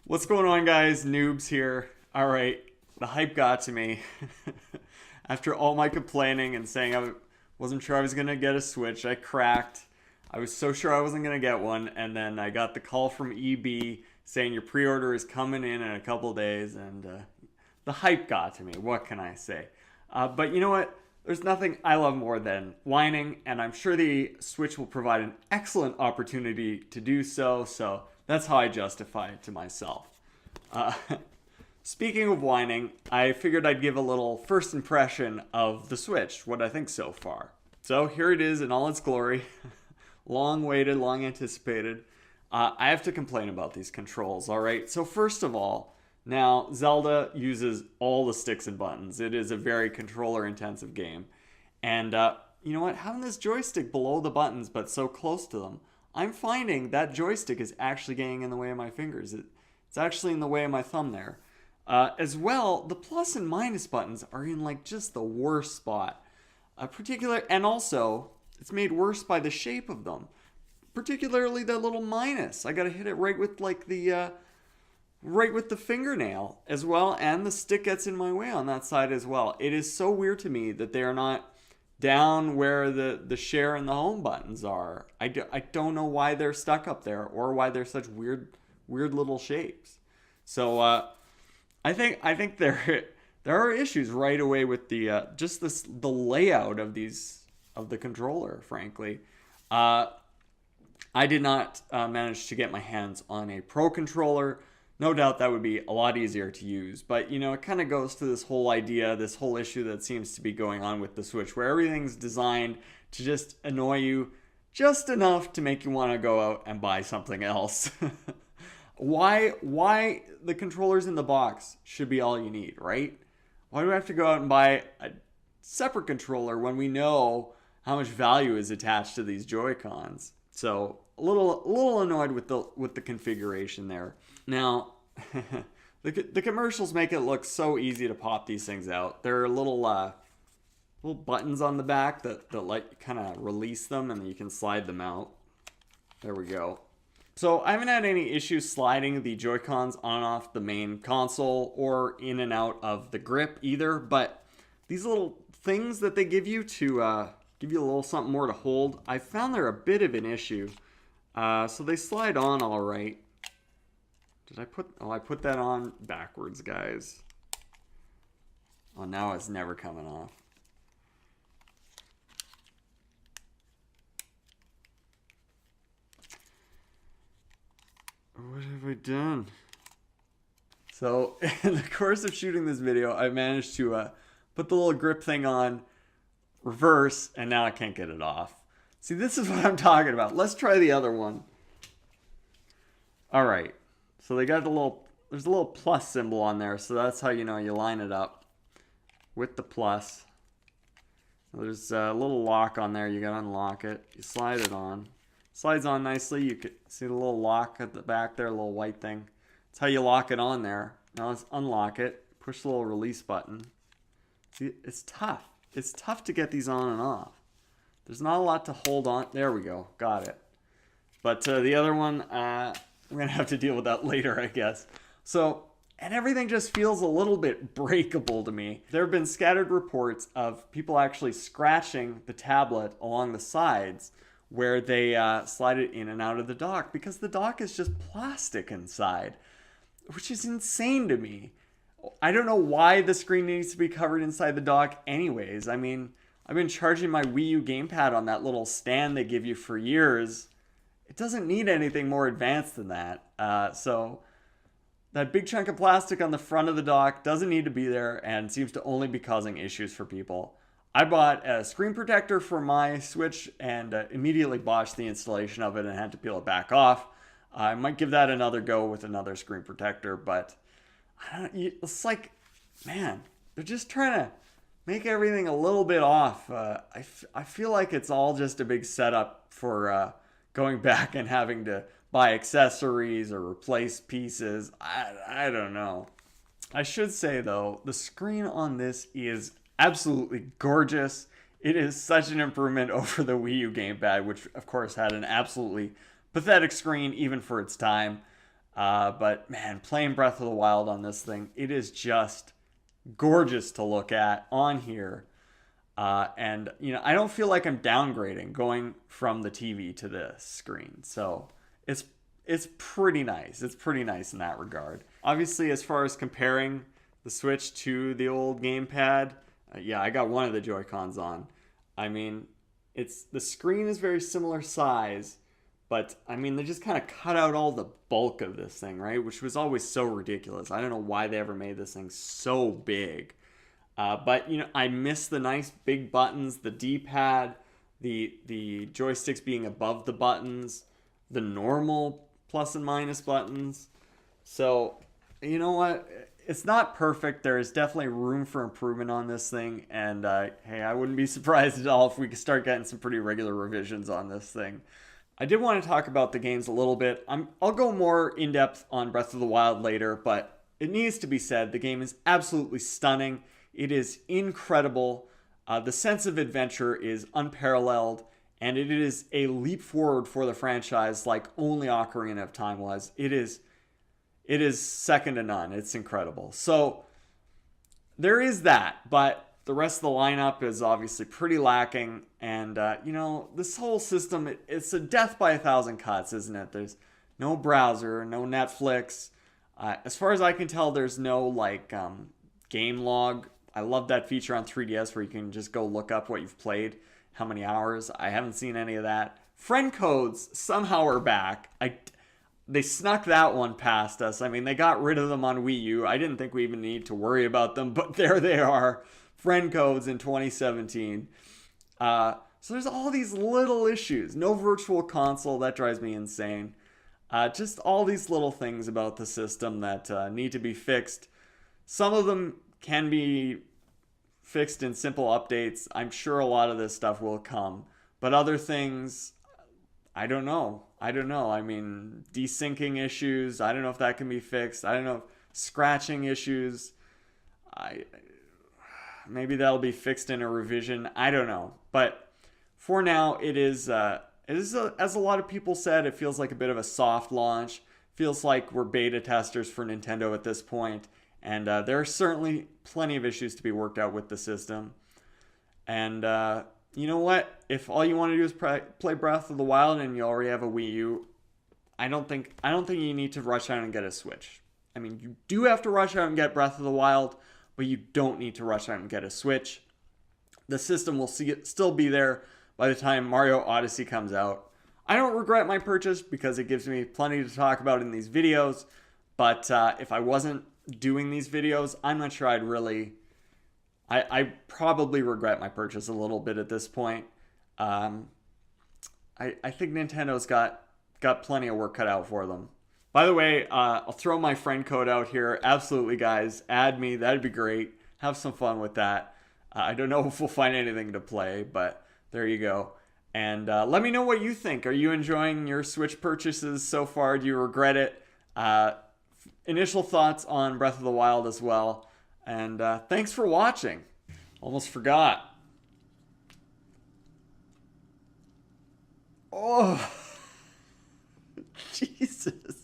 What's going on, guys? Noobs here. All right, the hype got to me. After all my complaining and saying I wasn't sure I was going to get a Switch, I cracked. I was so sure I wasn't going to get one, and then I got the call from EB saying your pre-order is coming in a couple days, and the hype got to me. What can I say? But you know what? There's nothing I love more than whining, and I'm sure the Switch will provide an excellent opportunity to do so, so that's how I justify it to myself. Uh, Speaking of whining, I figured I'd give a little first impression of the Switch, what I think so far. So here it is in all its glory. Long waited, long anticipated. I have to complain about these controls, alright? So first of all, now Zelda uses all the sticks and buttons. It is a very controller intensive game. And you know what? Having this joystick below the buttons but so close to them, I'm finding that joystick is actually getting in the way of my fingers. It's actually in the way of my thumb there. As well, the plus and minus buttons are in like just the worst spot. And also, it's made worse by the shape of them. Particularly that little minus. I gotta hit it right with like the right with the fingernail as well, and the stick gets in my way on that side as well. It is so weird to me that they are not down where the share and the home buttons are. I don't know why they're stuck up there or why they're such weird little shapes. So I think there are issues right away with the just the layout of the controller. Frankly, I did not manage to get my hands on a pro controller. No doubt that would be a lot easier to use, but you know, it kind of goes to this whole idea, this whole issue that seems to be going on with the Switch, where everything's designed to just annoy you just enough to make you want to go out and buy something else. Why the controllers in the box should be all you need, right? Why do we have to go out and buy a separate controller when we know how much value is attached to these Joy-Cons? So a little annoyed with the configuration there. Now, the commercials make it look so easy to pop these things out. There are little buttons on the back that let you kind of release them, and you can slide them out. There we go. So I haven't had any issues sliding the Joy-Cons on and off the main console or in and out of the grip either, but these little things that they give you to give you a little something more to hold, I found they're a bit of an issue. So they slide on all right. Did I put... Oh, I put that on backwards, guys. Oh, now it's never coming off. What have I done? So, in the course of shooting this video, I managed to put the little grip thing on, reverse, and now I can't get it off. See, this is what I'm talking about. Let's try the other one. Alright. So they got there's a little plus symbol on there, so that's how you know you line it up with the plus. There's a little lock on there, you gotta unlock it. You slide it on. Slides on nicely. You can see the little lock at the back there, a little white thing. That's how you lock it on there. Now let's unlock it. Push the little release button. See, it's tough. It's tough to get these on and off. There's not a lot to hold on. There we go. Got it. But the other one, we're going to have to deal with that later, I guess. So, and everything just feels a little bit breakable to me. There have been scattered reports of people actually scratching the tablet along the sides where they slide it in and out of the dock because the dock is just plastic inside, which is insane to me. I don't know why the screen needs to be covered inside the dock anyways. I mean, I've been charging my Wii U gamepad on that little stand they give you for years. It doesn't need anything more advanced than that. So that big chunk of plastic on the front of the dock doesn't need to be there and seems to only be causing issues for people. I bought a screen protector for my Switch and immediately botched the installation of it and had to peel it back off. I might give that another go with another screen protector, but I don't, it's like, man, they're just trying to make everything a little bit off. I feel like it's all just a big setup for going back and having to buy accessories or replace pieces. I don't know. I should say, though, the screen on this is absolutely gorgeous. It is such an improvement over the Wii U gamepad, which of course had an absolutely pathetic screen even for its time. But man, playing Breath of the Wild on this thing, it is just gorgeous to look at on here. And you know, I don't feel like I'm downgrading going from the TV to this screen. So it's it's pretty nice. It's pretty nice in that regard. Obviously, as far as comparing the Switch to the old gamepad, yeah, I got one of the Joy-Cons on. I mean, it's the screen is very similar size, but I mean, they just kind of cut out all the bulk of this thing, right? Which was always so ridiculous. I don't know why they ever made this thing so big. But you know, I miss the nice big buttons, the D-pad, the joysticks being above the buttons, the normal plus and minus buttons. So, you know what? It's not perfect. There is definitely room for improvement on this thing. And hey, I wouldn't be surprised at all if we could start getting some pretty regular revisions on this thing. I did want to talk about the games a little bit. I'll go more in depth on Breath of the Wild later, but it needs to be said the game is absolutely stunning. It is incredible. The sense of adventure is unparalleled, and it is a leap forward for the franchise like only Ocarina of Time was. It is second to none. It's incredible. So there is that, but the rest of the lineup is obviously pretty lacking. And, you know, this whole system, it's a death by a thousand cuts, isn't it? There's no browser, no Netflix. As far as I can tell, there's no, like, game log. I love that feature on 3DS where you can just go look up what you've played, how many hours. I haven't seen any of that. Friend codes somehow are back. They snuck that one past us. I mean, they got rid of them on Wii U. I didn't think we even need to worry about them, but there they are. Friend codes in 2017. So there's all these little issues. No virtual console. That drives me insane. Just all these little things about the system that need to be fixed. Some of them can be fixed in simple updates. I'm sure a lot of this stuff will come. But other things, I don't know. I mean, desyncing issues, I don't know if that can be fixed. I don't know if scratching issues, maybe that'll be fixed in a revision. I don't know. But for now, it is as a lot of people said, it feels like a bit of a soft launch. Feels like we're beta testers for Nintendo at this point. And there are certainly plenty of issues to be worked out with the system. And you know what? If all you want to do is play Breath of the Wild and you already have a Wii U, I don't think you need to rush out and get a Switch. I mean, you do have to rush out and get Breath of the Wild, but you don't need to rush out and get a Switch. The system will still be there by the time Mario Odyssey comes out. I don't regret my purchase because it gives me plenty to talk about in these videos. But if I wasn't doing these videos, I'm not sure I'd really... I probably regret my purchase a little bit at this point. I think Nintendo's got plenty of work cut out for them. By the way, I'll throw my friend code out here. Absolutely, guys. Add me. That'd be great. Have some fun with that. I don't know if we'll find anything to play, but there you go. And let me know what you think. Are you enjoying your Switch purchases so far? Do you regret it? Initial thoughts on Breath of the Wild as well. And thanks for watching. Almost forgot. Oh, Jesus.